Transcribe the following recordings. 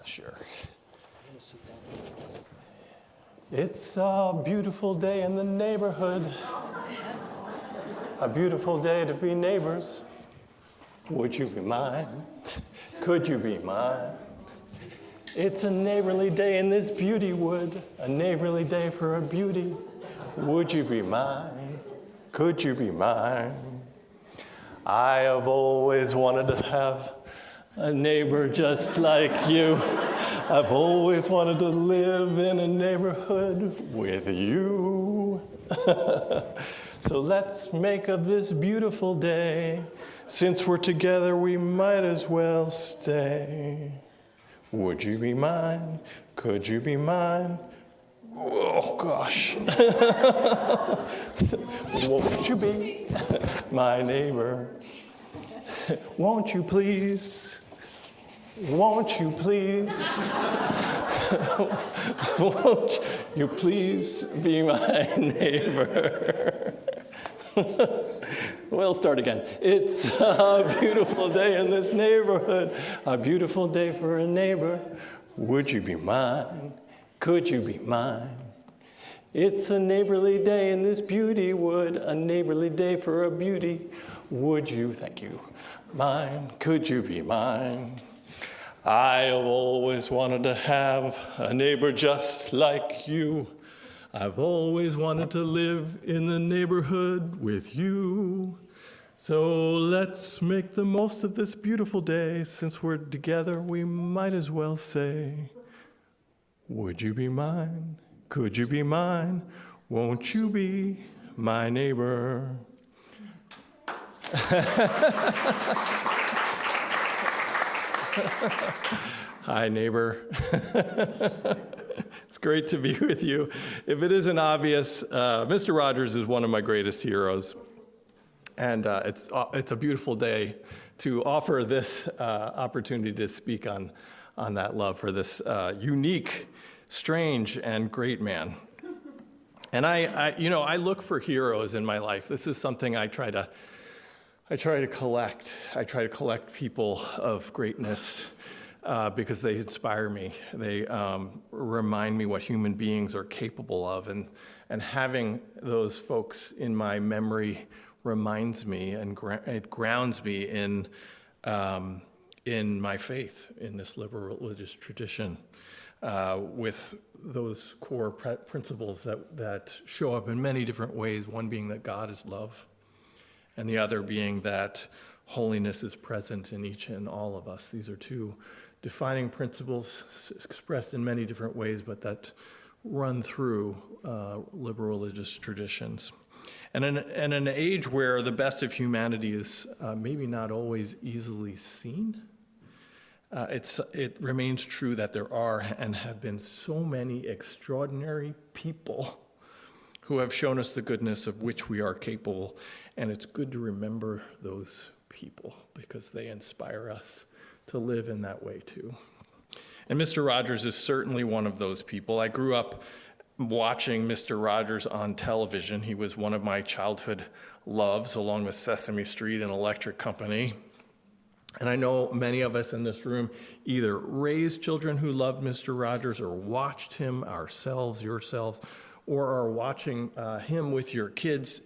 Sure. It's a beautiful day in the neighborhood. A beautiful day to be neighbors. Would you be mine? Could you be mine? It's a neighborly day in this beauty wood. A neighborly day for a beauty. Would you be mine? Could you be mine? I have always wanted to have a neighbor just like you. I've always wanted to live in a neighborhood with you. So let's make of this beautiful day. Since we're together, we might as well stay. Would you be mine? Could you be mine? Oh, gosh. Won't you be my neighbor? Won't you please? Won't you please? Won't you please be my neighbor? We'll start again. It's a beautiful day in this neighborhood, a beautiful day for a neighbor. Would you be mine? Could you be mine? It's a neighborly day in this beauty wood, a neighborly day for a beauty. Would you, thank you, mine? Could you be mine? I have always wanted to have a neighbor just like you. I've always wanted to live in the neighborhood with you. So let's make the most of this beautiful day. Since we're together, we might as well say, would you be mine? Could you be mine? Won't you be my neighbor? Hi, neighbor. It's great to be with you. If it isn't obvious, Mr. Rogers is one of my greatest heroes. And it's a beautiful day to offer this opportunity to speak on that love for this unique, strange, and great man. And I look for heroes in my life. This is something I try to collect. I try to collect people of greatness because they inspire me. They remind me what human beings are capable of, and having those folks in my memory reminds me and it grounds me in my faith in this liberal religious tradition, with those core principles that show up in many different ways. One being that God is love, and the other being that holiness is present in each and all of us. These are two defining principles expressed in many different ways, but that run through liberal religious traditions. And in an age where the best of humanity is maybe not always easily seen, it remains true that there are and have been so many extraordinary people who have shown us the goodness of which we are capable. And it's good to remember those people because they inspire us to live in that way too. And Mr. Rogers is certainly one of those people. I grew up watching Mr. Rogers on television. He was one of my childhood loves, along with Sesame Street and Electric Company. And I know many of us in this room either raised children who loved Mr. Rogers or watched him ourselves, yourselves, or are watching him with your kids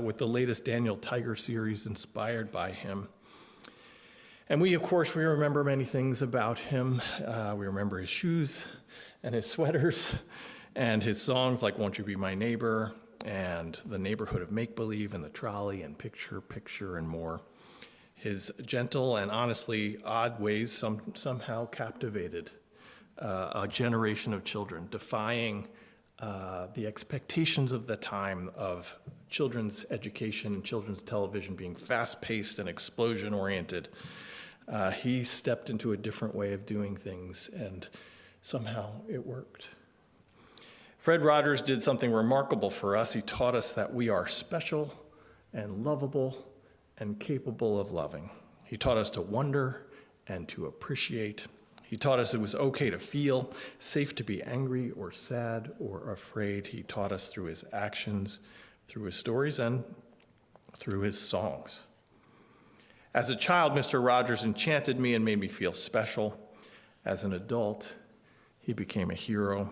with the latest Daniel Tiger series inspired by him. And we remember many things about him. We remember his shoes and his sweaters and his songs like Won't You Be My Neighbor and The Neighborhood of Make-Believe and The Trolley and Picture, Picture and more. His gentle and honestly odd ways somehow captivated a generation of children, defying the expectations of the time of children's education and children's television being fast-paced and explosion-oriented. He stepped into a different way of doing things, and somehow it worked. Fred Rogers did something remarkable for us. He taught us that we are special and lovable and capable of loving. He taught us to wonder and to appreciate. He taught us it was okay to feel, safe to be angry or sad or afraid. He taught us through his actions, through his stories, and through his songs. As a child, Mr. Rogers enchanted me and made me feel special. As an adult, he became a hero.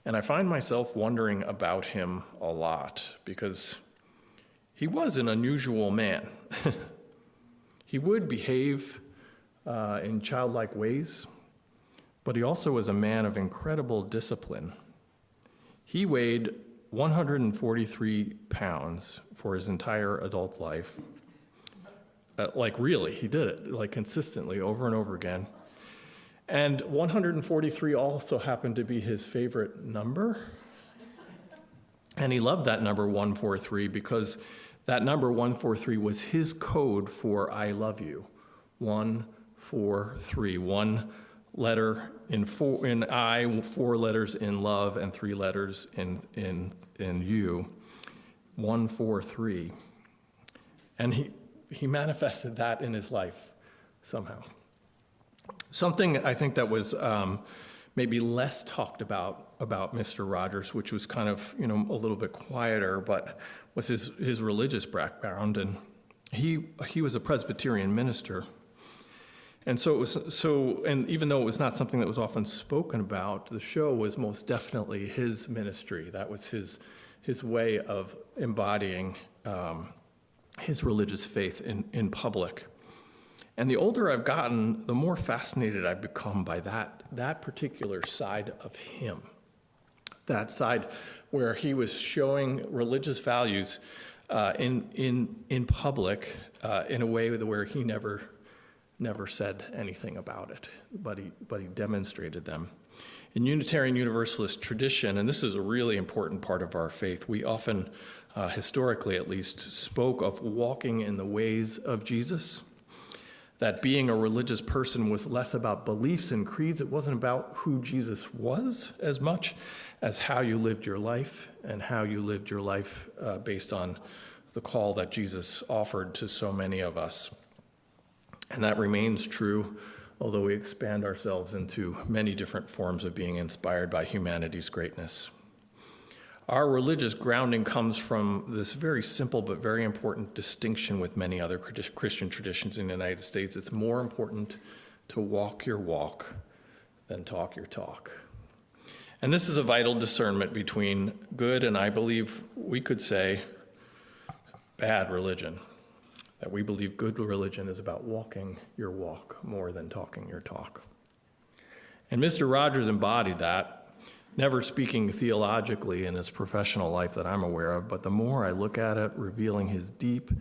And I find myself wondering about him a lot because he was an unusual man. He would behave in childlike ways, but he also was a man of incredible discipline. He weighed 143 pounds for his entire adult life. Really, he did it, consistently, over and over again. And 143 also happened to be his favorite number. And he loved that number 143 because that number 143 was his code for I love you. 143. One letter in I, 4 letters in love, and 3 letters in you. 143. And he manifested that in his life somehow. Something I think that was maybe less talked about Mr. Rogers, which was kind of a little bit quieter, but was his religious background, and he was a Presbyterian minister, and and even though it was not something that was often spoken about, the show was most definitely his ministry. That was his way of embodying his religious faith in public. And the older I've gotten, the more fascinated I've become by that particular side of him. That side where he was showing religious values in public in a way where he never said anything about it, but he demonstrated them. In Unitarian Universalist tradition, and this is a really important part of our faith, we often, historically at least, spoke of walking in the ways of Jesus. That being a religious person was less about beliefs and creeds. It wasn't about who Jesus was as much as how you lived your life, and how you lived your life based on the call that Jesus offered to so many of us. And that remains true, although we expand ourselves into many different forms of being inspired by humanity's greatness. Our religious grounding comes from this very simple but very important distinction with many other Christian traditions in the United States. It's more important to walk your walk than talk your talk. And this is a vital discernment between good and, I believe we could say, bad religion. That we believe good religion is about walking your walk more than talking your talk. And Mr. Rogers embodied that, never speaking theologically in his professional life that I'm aware of, but the more I look at it, revealing his deep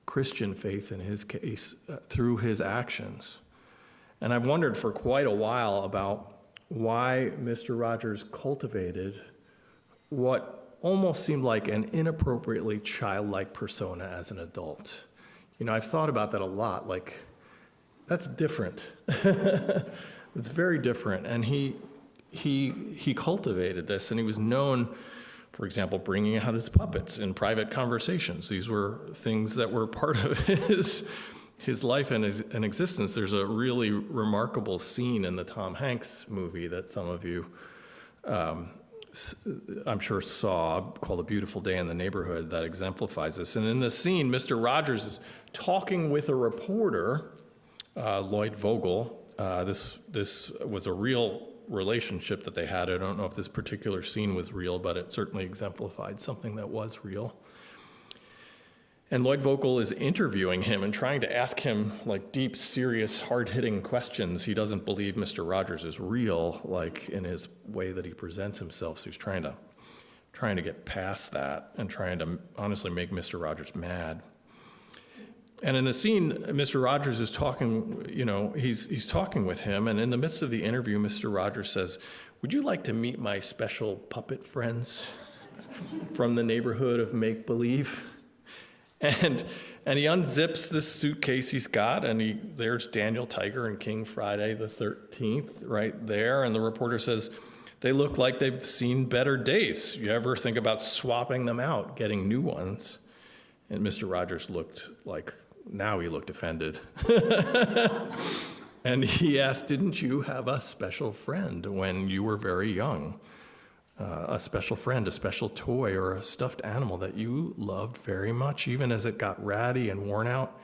Christian faith in his case through his actions. And I've wondered for quite a while about why Mr. Rogers cultivated what almost seemed like an inappropriately childlike persona as an adult. I've thought about that a lot, that's different. It's very different, and he cultivated this, and he was known, for example, bringing out his puppets in private conversations. These were things that were part of his life and existence. There's a really remarkable scene in the Tom Hanks movie that some of you, I'm sure, saw, called A Beautiful Day in the Neighborhood, that exemplifies this. And in this scene, Mr. Rogers is talking with a reporter, Lloyd Vogel. This was a real relationship that they had. I don't know if this particular scene was real, but it certainly exemplified something that was real. And Lloyd Vogel is interviewing him and trying to ask him deep, serious, hard-hitting questions. He doesn't believe Mr. Rogers is real, in his way that he presents himself. So he's trying to get past that and trying to honestly make Mr. Rogers mad. And in the scene, Mr. Rogers is talking, he's talking with him, and in the midst of the interview, Mr. Rogers says, "Would you like to meet my special puppet friends from the neighborhood of make-believe?" And he unzips this suitcase he's got, and there's Daniel Tiger and King Friday the 13th right there, and the reporter says, "They look like they've seen better days. You ever think about swapping them out, getting new ones?" And Mr. Rogers looked offended. And he asked, "Didn't you have a special friend when you were very young? A special friend, a special toy, or a stuffed animal that you loved very much, even as it got ratty and worn out,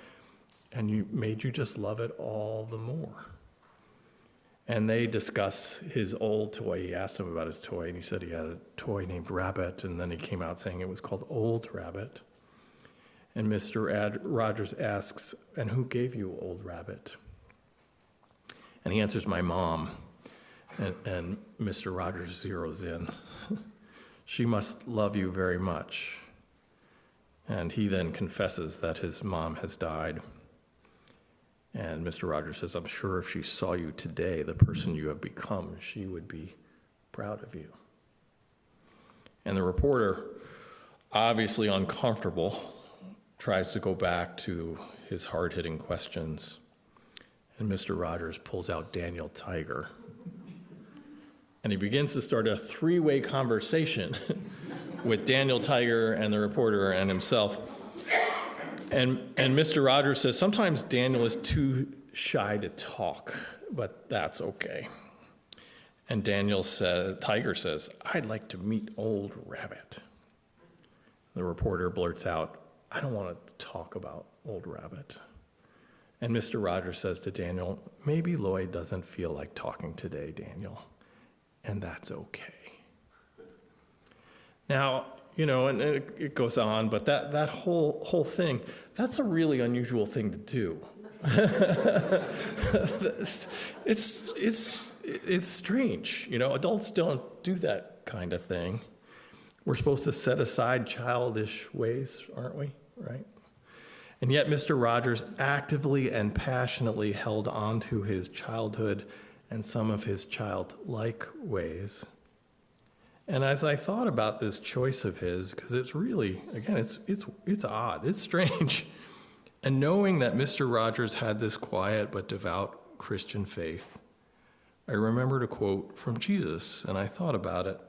and made you just love it all the more?" And they discuss his old toy. He asked him about his toy, and he said he had a toy named Rabbit, and then he came out saying it was called Old Rabbit. And Mr. Rogers asks, "And who gave you Old Rabbit?" And he answers, "My mom." And Mr. Rogers zeroes in. "She must love you very much." And he then confesses that his mom has died. And Mr. Rogers says, "I'm sure if she saw you today, the person you have become, she would be proud of you." And the reporter, obviously uncomfortable, tries to go back to his hard-hitting questions. And Mr. Rogers pulls out Daniel Tiger. And he begins to start a three-way conversation with Daniel Tiger and the reporter and himself. And Mr. Rogers says, sometimes Daniel is too shy to talk, but that's okay. And Tiger says, "I'd like to meet Old Rabbit." The reporter blurts out, "I don't want to talk about Old Rabbit." And Mr. Rogers says to Daniel, "Maybe Lloyd doesn't feel like talking today, Daniel, and that's okay." Now, and it goes on, but that whole thing, that's a really unusual thing to do. It's strange. Adults don't do that kind of thing. We're supposed to set aside childish ways, aren't we? Right? And yet Mr. Rogers actively and passionately held on to his childhood and some of his childlike ways. And as I thought about this choice of his, because it's really, again, it's odd, it's strange. And knowing that Mr. Rogers had this quiet but devout Christian faith, I remembered a quote from Jesus, and I thought about it.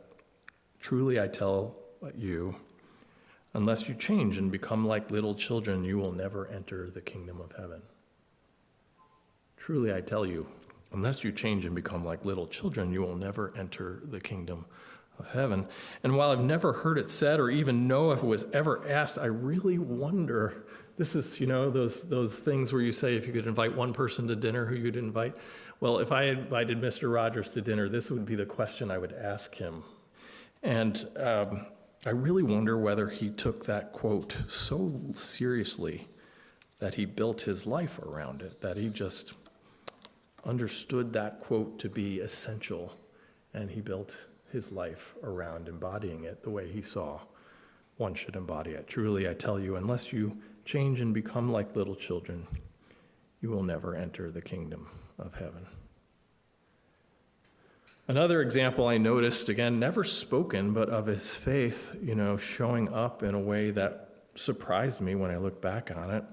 "Truly I tell you, unless you change and become like little children, you will never enter the kingdom of heaven." Truly I tell you, unless you change and become like little children, you will never enter the kingdom of heaven. And while I've never heard it said or even know if it was ever asked, I really wonder, this is, those things where you say if you could invite one person to dinner, who you'd invite. Well, if I invited Mr. Rogers to dinner, this would be the question I would ask him. And I really wonder whether he took that quote so seriously that he built his life around it, that he just understood that quote to be essential, and he built his life around embodying it the way he saw one should embody it. "Truly, I tell you, unless you change and become like little children, you will never enter the kingdom of heaven." Another example I noticed, again, never spoken, but of his faith, showing up in a way that surprised me when I look back on it.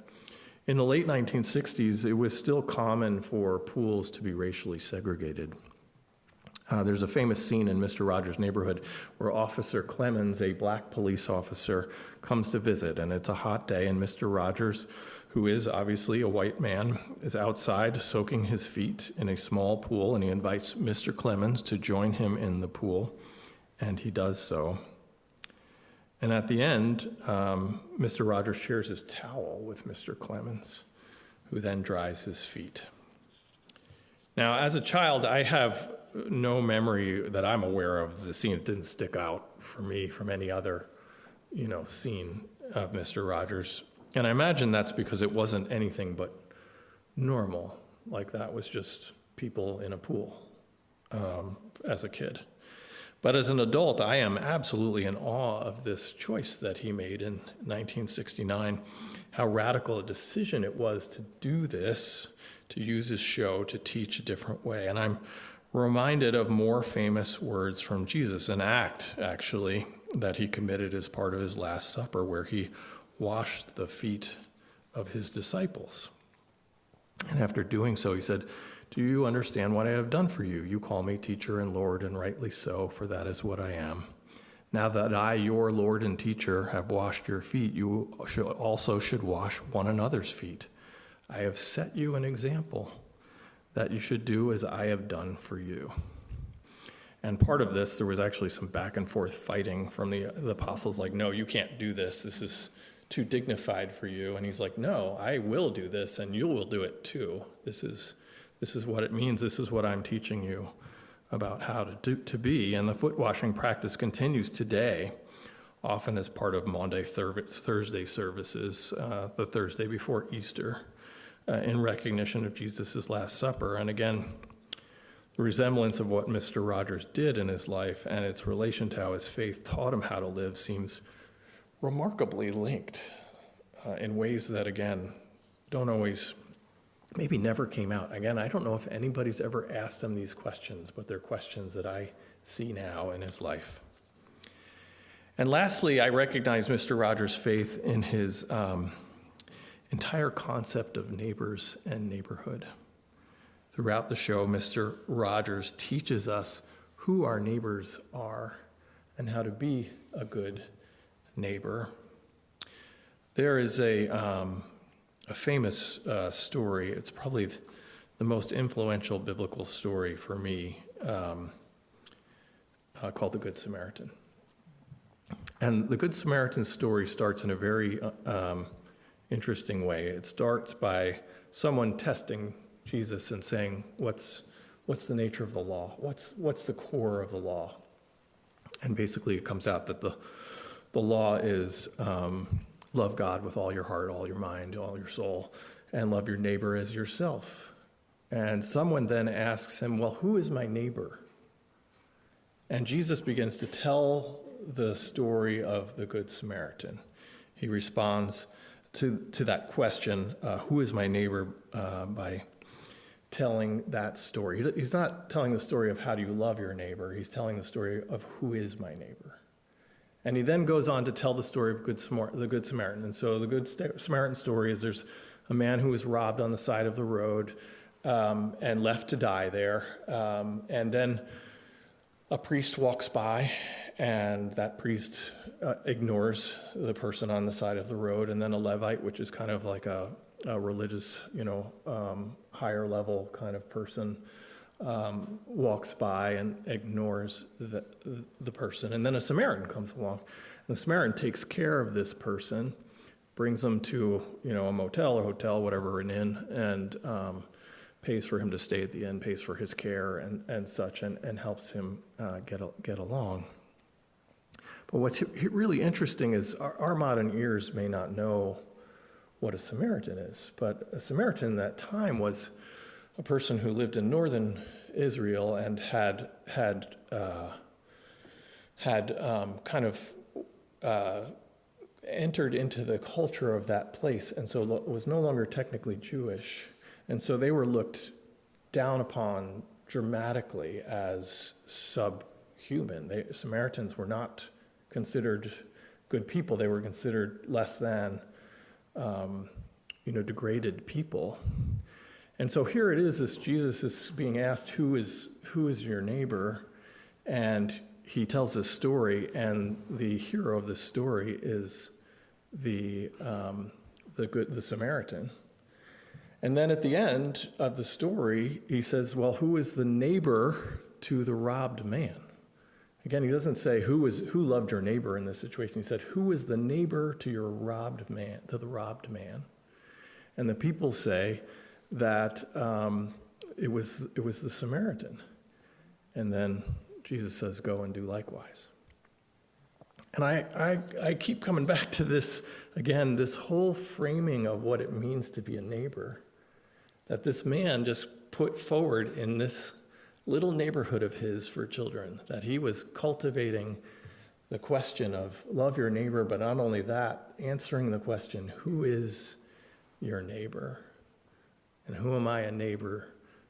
In the late 1960s, it was still common for pools to be racially segregated. There's a famous scene in Mr. Rogers' Neighborhood where Officer Clemens, a black police officer, comes to visit, and it's a hot day, and Mr. Rogers, who is obviously a white man, is outside soaking his feet in a small pool, and he invites Mr. Clemens to join him in the pool, and he does so. And at the end, Mr. Rogers shares his towel with Mr. Clemens, who then dries his feet. Now, as a child, I have no memory that I'm aware of the scene. It didn't stick out for me from any other, scene of Mr. Rogers. And I imagine that's because it wasn't anything but normal. Like that was just people in a pool as a kid. But as an adult, I am absolutely in awe of this choice that he made in 1969, how radical a decision it was to do this, to use his show to teach a different way. And I'm reminded of more famous words from Jesus, an act, actually, that he committed as part of his Last Supper, where he washed the feet of his disciples. And after doing so, he said, "Do you understand what I have done for you? You call me teacher and Lord, and rightly so, for that is what I am. Now that I, your Lord and teacher, have washed your feet, you also should wash one another's feet. I have set you an example that you should do as I have done for you." And part of this, there was actually some back and forth fighting from the apostles, like, "No, you can't do this. This is too dignified for you." And he's like, "No, I will do this, and you will do it too. This This is what it means. This is what I'm teaching you about how to be. And the foot washing practice continues today, often as part of Maundy Thursday services, the Thursday before Easter, in recognition of Jesus' Last Supper. And again, the resemblance of what Mr. Rogers did in his life and its relation to how his faith taught him how to live seems remarkably linked in ways that, again, don't always, maybe never came out. Again, I don't know if anybody's ever asked him these questions, but they're questions that I see now in his life. And lastly, I recognize Mr. Rogers' faith in his entire concept of neighbors and neighborhood. Throughout the show, Mr. Rogers teaches us who our neighbors are and how to be a good neighbor. There is a famous story. It's probably the most influential biblical story for me, called The Good Samaritan. And the Good Samaritan story starts in a very interesting way. It starts by someone testing Jesus and saying, what's the nature of the law? What's the core of the law? And basically it comes out that the law is love God with all your heart, all your mind, all your soul, and love your neighbor as yourself. And someone then asks him, well, who is my neighbor? And Jesus begins to tell the story of the Good Samaritan. He responds to that question, who is my neighbor, by telling that story. He's not telling the story of how do you love your neighbor. He's telling the story of who is my neighbor. And he then goes on to tell the story of the Good Samaritan. And so the Good Samaritan story is there's a man who was robbed on the side of the road and left to die there. And then a priest walks by, and that priest ignores the person on the side of the road. And then a Levite, which is kind of like a religious, higher level kind of person, walks by and ignores the person. And then a Samaritan comes along. And the Samaritan takes care of this person, brings him to, a motel or hotel, whatever, an inn, and pays for him to stay at the inn, pays for his care and such, and helps him get along. But what's really interesting is our modern ears may not know what a Samaritan is, but a Samaritan in that time was a person who lived in northern Israel and had entered into the culture of that place, and so was no longer technically Jewish, and so they were looked down upon dramatically as subhuman. Samaritans were not considered good people; they were considered less than, degraded people. And so here it is, this Jesus is being asked, who is your neighbor? And he tells this story, and the hero of this story is the Samaritan. And then at the end of the story, he says, well, who is the neighbor to the robbed man? Again, he doesn't say who loved your neighbor in this situation. He said, who is the neighbor to the robbed man? And the people say that it was the Samaritan. And then Jesus says, go and do likewise. And I keep coming back to this, again, this whole framing of what it means to be a neighbor, that this man just put forward in this little neighborhood of his for children, that he was cultivating the question of love your neighbor, but not only that, answering the question, who is your neighbor? And who am I a neighbor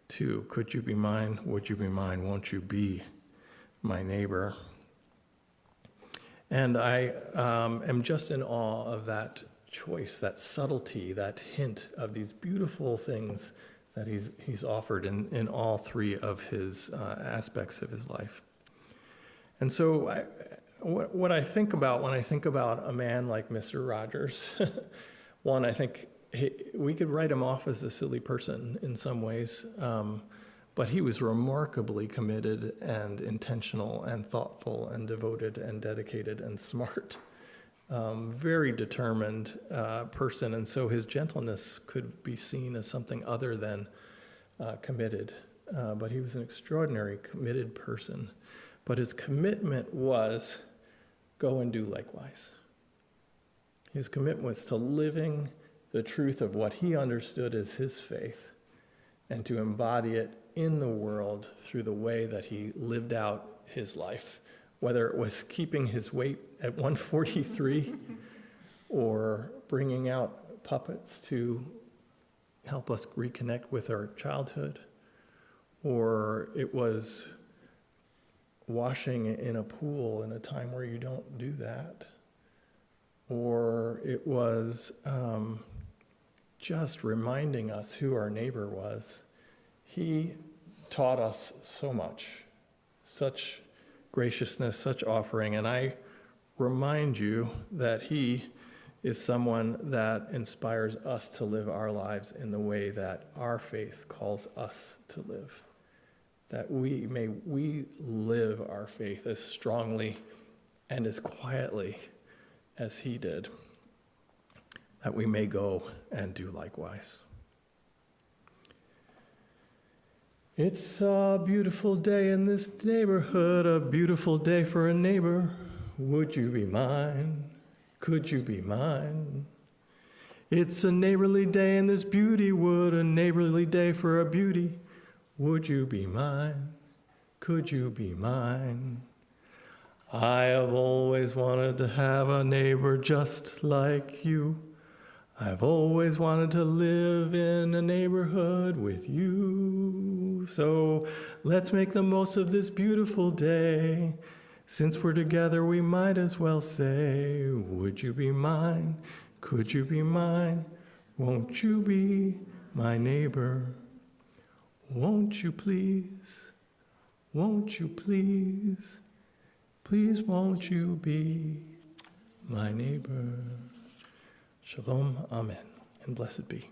to? Could you be mine? Would you be mine? Won't you be my neighbor? And I am just in awe of that choice, that subtlety, that hint of these beautiful things that he's offered in all three of his aspects of his life. And so what I think about when I think about a man like Mr. Rogers, one, I think we could write him off as a silly person in some ways, but he was remarkably committed and intentional and thoughtful and devoted and dedicated and smart. Very determined person, and so his gentleness could be seen as something other than committed, but he was an extraordinary committed person. But his commitment was go and do likewise. His commitment was to living the truth of what he understood as his faith and to embody it in the world through the way that he lived out his life, whether it was keeping his weight at 143 or bringing out puppets to help us reconnect with our childhood, or it was washing in a pool in a time where you don't do that, or it was just reminding us who our neighbor was. He taught us so much, such graciousness, such offering, and I remind you that he is someone that inspires us to live our lives in the way that our faith calls us to live. That we live our faith as strongly and as quietly as he did, that we may go and do likewise. It's a beautiful day in this neighborhood, a beautiful day for a neighbor. Would you be mine? Could you be mine? It's a neighborly day in this beauty wood, a neighborly day for a beauty. Would you be mine? Could you be mine? I have always wanted to have a neighbor just like you. I've always wanted to live in a neighborhood with you. So let's make the most of this beautiful day. Since we're together, we might as well say, would you be mine? Could you be mine? Won't you be my neighbor? Won't you please? Won't you please? Please won't you be my neighbor? Shalom, amen, and blessed be.